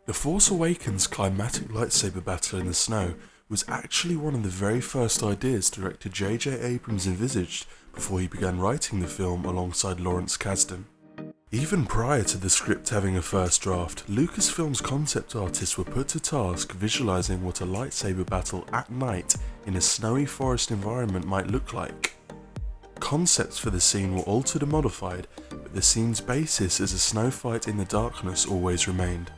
The Force Awakens' climatic lightsaber battle in the snow was actually one of the very first ideas director J.J. Abrams envisaged before he began writing the film alongside Lawrence Kasdan. Even prior to the script having a first draft, Lucasfilm's concept artists were put to task visualizing what a lightsaber battle at night in a snowy forest environment might look like. Concepts for the scene were altered and modified, but the scene's basis as a snow fight in the darkness always remained.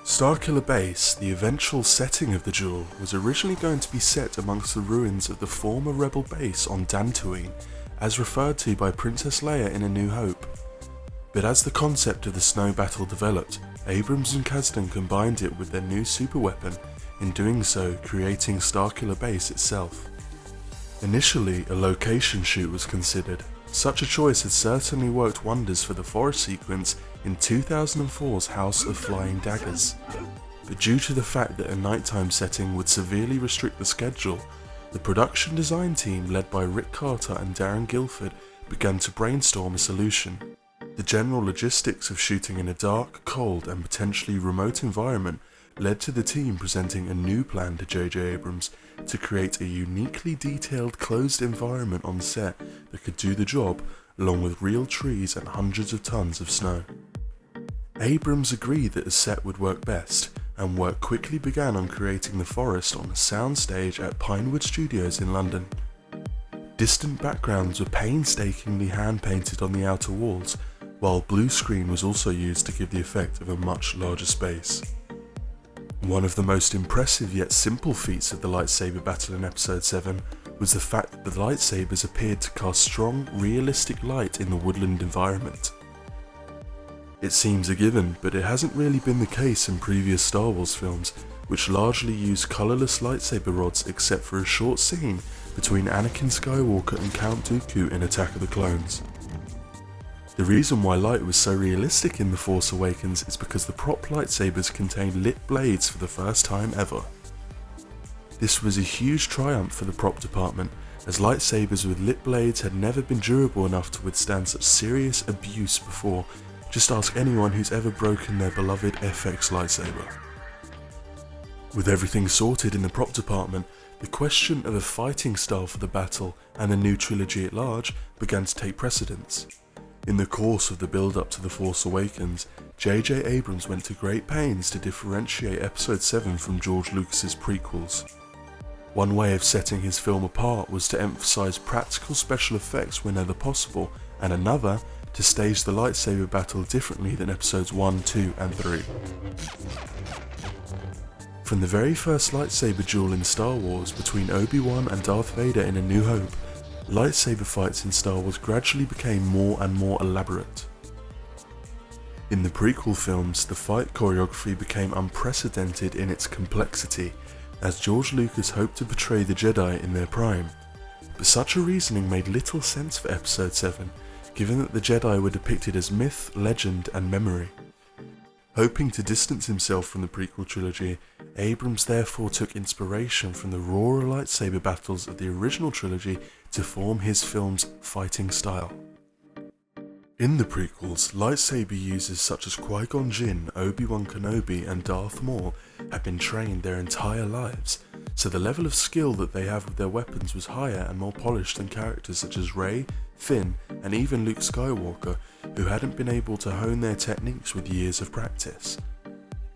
Starkiller Base, the eventual setting of the duel, was originally going to be set amongst the ruins of the former rebel base on Dantooine, as referred to by Princess Leia in A New Hope. But as the concept of the snow battle developed, Abrams and Kasdan combined it with their new superweapon, in doing so creating Starkiller Base itself. Initially, a location shoot was considered. Such a choice had certainly worked wonders for the forest sequence in 2004's House of Flying Daggers. But due to the fact that a nighttime setting would severely restrict the schedule, the production design team led by Rick Carter and Darren Guilford began to brainstorm a solution. The general logistics of shooting in a dark, cold and potentially remote environment led to the team presenting a new plan to J.J. Abrams to create a uniquely detailed closed environment on set that could do the job, along with real trees and hundreds of tons of snow. Abrams agreed that a set would work best, and work quickly began on creating the forest on a soundstage at Pinewood Studios in London. Distant backgrounds were painstakingly hand-painted on the outer walls, while blue screen was also used to give the effect of a much larger space. One of the most impressive yet simple feats of the lightsaber battle in Episode 7 was the fact that the lightsabers appeared to cast strong, realistic light in the woodland environment. It seems a given, but it hasn't really been the case in previous Star Wars films, which largely used colourless lightsaber rods except for a short scene between Anakin Skywalker and Count Dooku in Attack of the Clones. The reason why light was so realistic in The Force Awakens is because the prop lightsabers contained lit blades for the first time ever. This was a huge triumph for the prop department, as lightsabers with lit blades had never been durable enough to withstand such serious abuse before. Just ask anyone who's ever broken their beloved FX lightsaber. With everything sorted in the prop department, the question of a fighting style for the battle and the new trilogy at large began to take precedence. In the course of the build-up to The Force Awakens, J.J. Abrams went to great pains to differentiate Episode 7 from George Lucas's prequels. One way of setting his film apart was to emphasize practical special effects whenever possible, and another, to stage the lightsaber battle differently than Episodes 1, 2 and 3. From the very first lightsaber duel in Star Wars between Obi-Wan and Darth Vader in A New Hope, lightsaber fights in Star Wars gradually became more and more elaborate. In the prequel films, the fight choreography became unprecedented in its complexity, as George Lucas hoped to portray the Jedi in their prime. But such a reasoning made little sense for Episode 7, given that the Jedi were depicted as myth, legend and memory. Hoping to distance himself from the prequel trilogy, Abrams therefore took inspiration from the rawer lightsaber battles of the original trilogy to form his film's fighting style. In the prequels, lightsaber users such as Qui-Gon Jinn, Obi-Wan Kenobi and Darth Maul had been trained their entire lives, so the level of skill that they have with their weapons was higher and more polished than characters such as Rey, Finn and even Luke Skywalker, who hadn't been able to hone their techniques with years of practice.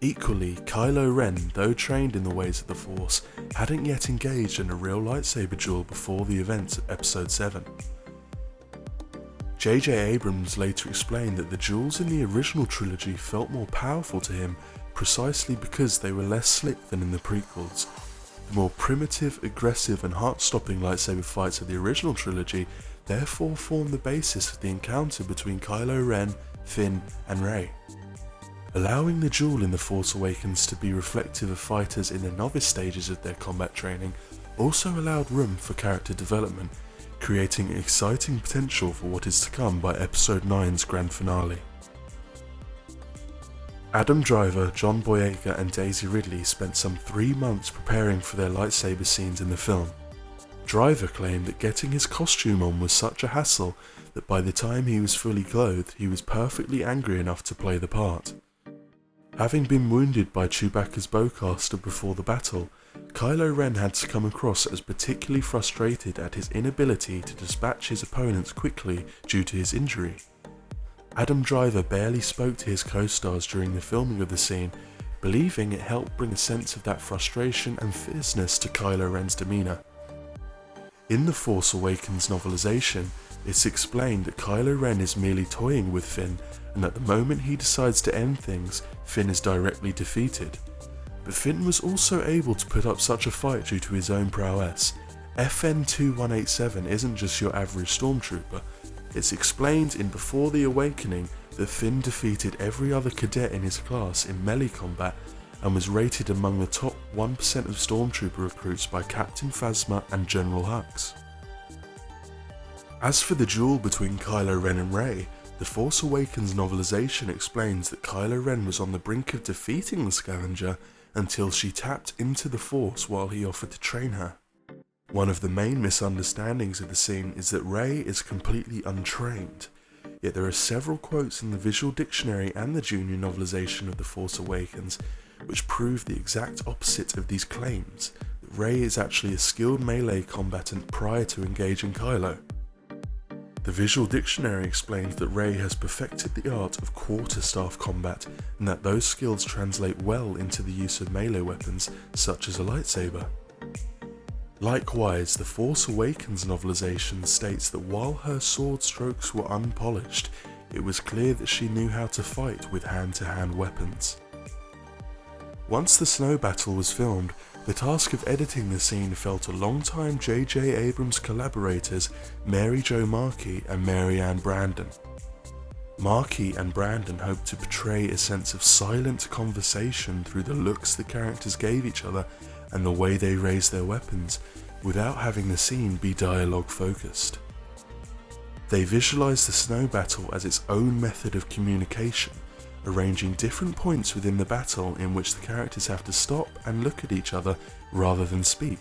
Equally, Kylo Ren, though trained in the ways of the Force, hadn't yet engaged in a real lightsaber duel before the events of Episode 7. J.J. Abrams later explained that the duels in the original trilogy felt more powerful to him precisely because they were less slick than in the prequels. The more primitive, aggressive and heart-stopping lightsaber fights of the original trilogy therefore formed the basis of the encounter between Kylo Ren, Finn and Rey. Allowing the duel in The Force Awakens to be reflective of fighters in the novice stages of their combat training also allowed room for character development, creating exciting potential for what is to come by Episode 9's grand finale. Adam Driver, John Boyega and Daisy Ridley spent some 3 months preparing for their lightsaber scenes in the film. Driver claimed that getting his costume on was such a hassle that by the time he was fully clothed, he was perfectly angry enough to play the part. Having been wounded by Chewbacca's bowcaster before the battle, Kylo Ren had to come across as particularly frustrated at his inability to dispatch his opponents quickly due to his injury. Adam Driver barely spoke to his co-stars during the filming of the scene, believing it helped bring a sense of that frustration and fierceness to Kylo Ren's demeanour. In the Force Awakens novelization, it's explained that Kylo Ren is merely toying with Finn, and that the moment he decides to end things, Finn is directly defeated. But Finn was also able to put up such a fight due to his own prowess. FN-2187 isn't just your average stormtrooper. It's explained in Before the Awakening that Finn defeated every other cadet in his class in melee combat and was rated among the top 1% of stormtrooper recruits by Captain Phasma and General Hux. As for the duel between Kylo Ren and Rey, the Force Awakens novelization explains that Kylo Ren was on the brink of defeating the Scavenger until she tapped into the Force while he offered to train her. One of the main misunderstandings of the scene is that Rey is completely untrained, yet there are several quotes in the visual dictionary and the junior novelization of The Force Awakens which prove the exact opposite of these claims, that Rey is actually a skilled melee combatant prior to engaging Kylo. The visual dictionary explains that Rey has perfected the art of quarterstaff combat and that those skills translate well into the use of melee weapons such as a lightsaber. Likewise, the Force Awakens novelization states that while her sword strokes were unpolished, it was clear that she knew how to fight with hand-to-hand weapons. Once the snow battle was filmed, the task of editing the scene fell to longtime J.J. Abrams collaborators Mary Jo Markey and Mary Ann Brandon. Markey and Brandon hoped to portray a sense of silent conversation through the looks the characters gave each other and the way they raised their weapons, without having the scene be dialogue focused. They visualized the snow battle as its own method of communication, arranging different points within the battle in which the characters have to stop and look at each other rather than speak.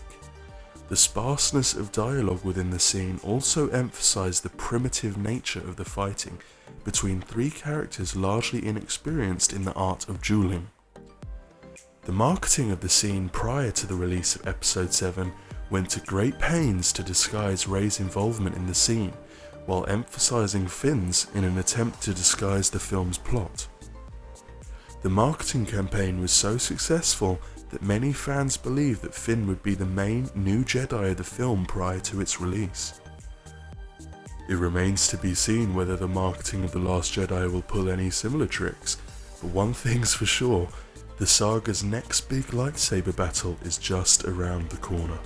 The sparseness of dialogue within the scene also emphasized the primitive nature of the fighting between three characters largely inexperienced in the art of dueling. The marketing of the scene prior to the release of Episode 7 went to great pains to disguise Rey's involvement in the scene, while emphasizing Finn's in an attempt to disguise the film's plot. The marketing campaign was so successful that many fans believed that Finn would be the main new Jedi of the film prior to its release. It remains to be seen whether the marketing of The Last Jedi will pull any similar tricks, but one thing's for sure, the saga's next big lightsaber battle is just around the corner.